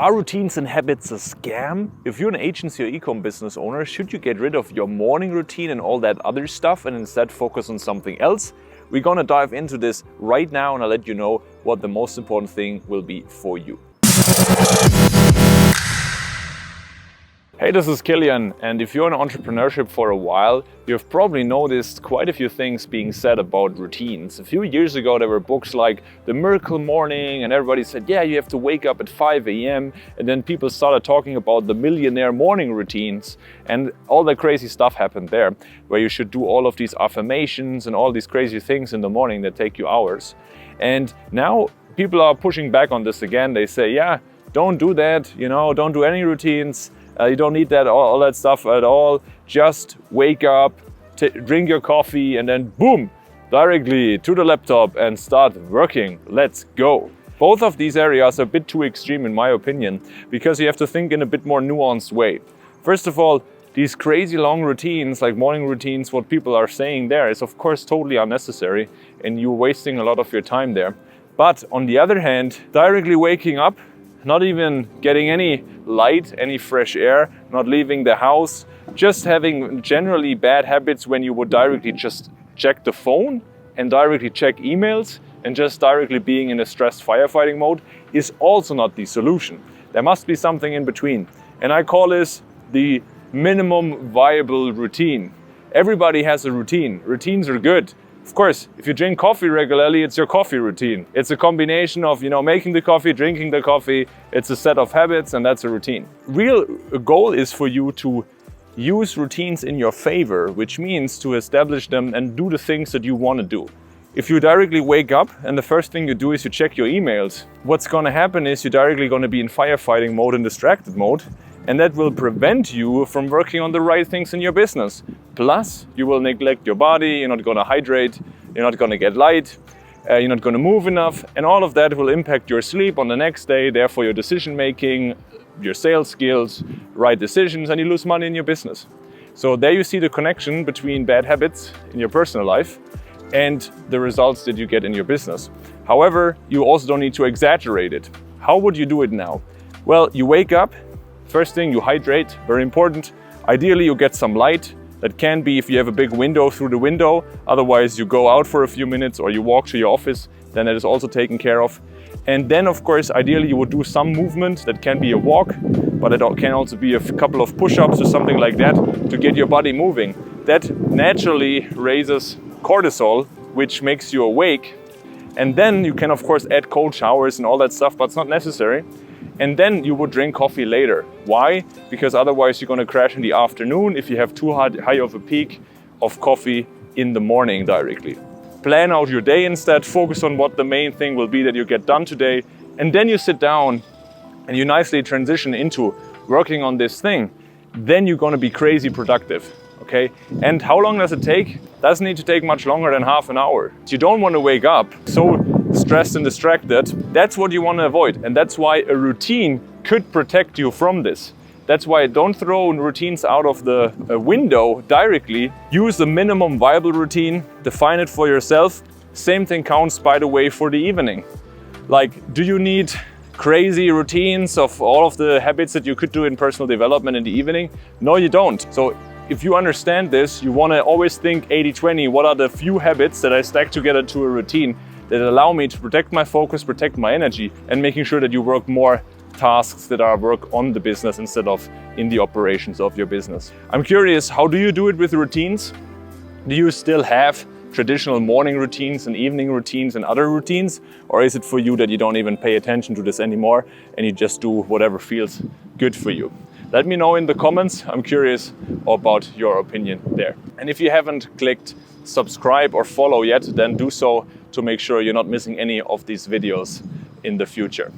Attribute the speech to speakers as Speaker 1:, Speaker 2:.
Speaker 1: Are routines and habits a scam? If you're an agency or e-com business owner, should you get rid of your morning routine and all that other stuff and instead focus on something else? We're gonna dive into this right now and I'll let you know what the most important thing will be for you. Hey, this is Kilian, and if you're in entrepreneurship for a while, you've probably noticed quite a few things being said about routines. A few years ago, there were books like The Miracle Morning, and everybody said, yeah, you have to wake up at 5 a.m. And then people started talking about the millionaire morning routines, and all the crazy stuff happened there, where you should do all of these affirmations and all these crazy things in the morning that take you hours. And now people are pushing back on this again. They say, yeah, don't do that, don't do any routines. You don't need that all that stuff at all. Just wake up, drink your coffee, and then boom, directly to the laptop and start working. Let's go. Both of these areas are a bit too extreme in my opinion, because you have to think in a bit more nuanced way. First of all, these crazy long routines, like morning routines, what people are saying there is of course totally unnecessary and you're wasting a lot of your time there. But on the other hand, directly waking up, not even getting any light, any fresh air, not leaving the house, just having generally bad habits when you would directly just check the phone and directly check emails and just directly being in a stressed firefighting mode is also not the solution. There must be something in between. And I call this the minimum viable routine. Everybody has a routine. Routines are good. Of course, if you drink coffee regularly, it's your coffee routine. It's a combination of, making the coffee, drinking the coffee. It's a set of habits and that's a routine. Real goal is for you to use routines in your favor, which means to establish them and do the things that you want to do. If you directly wake up and the first thing you do is you check your emails, what's going to happen is you're directly going to be in firefighting mode and distracted mode. And that will prevent you from working on the right things in your business. Plus, you will neglect your body, you're not going to hydrate, you're not going to get light, you're not going to move enough, and all of that will impact your sleep on the next day, therefore your decision making, your sales skills, right decisions, and you lose money in your business. So there you see the connection between bad habits in your personal life and the results that you get in your business. However, you also don't need to exaggerate it. How would you do it now? Well, you wake up. First thing, you hydrate, very important. Ideally, you get some light. That can be if you have a big window through the window. Otherwise, you go out for a few minutes or you walk to your office, then that is also taken care of. And then, of course, ideally, you would do some movement. That can be a walk, but it can also be a couple of push-ups or something like that to get your body moving. That naturally raises cortisol, which makes you awake. And then you can, of course, add cold showers and all that stuff, but it's not necessary. And then you would drink coffee later. Why? Because otherwise you're going to crash in the afternoon if you have too high of a peak of coffee in the morning directly. Plan out your day instead, focus on what the main thing will be that you get done today, and then you sit down and you nicely transition into working on this thing. Then you're going to be crazy productive. Okay? And how long does it take? Doesn't need to take much longer than half an hour. You don't want to wake up so stressed and distracted. That's what you want to avoid. And that's why a routine could protect you from this. That's why don't throw routines out of the window directly. Use the minimum viable routine, define it for yourself. Same thing counts, by the way, for the evening. Like, do you need crazy routines of all of the habits that you could do in personal development in the evening? No, you don't. So if you understand this, you want to always think 80-20. What are the few habits that I stack together to a routine that allow me to protect my focus, protect my energy, and making sure that you work more tasks that are work on the business instead of in the operations of your business. I'm curious, how do you do it with routines? Do you still have traditional morning routines and evening routines and other routines? Or is it for you that you don't even pay attention to this anymore and you just do whatever feels good for you? Let me know in the comments. I'm curious about your opinion there. And if you haven't clicked subscribe or follow yet, then do so to make sure you're not missing any of these videos in the future.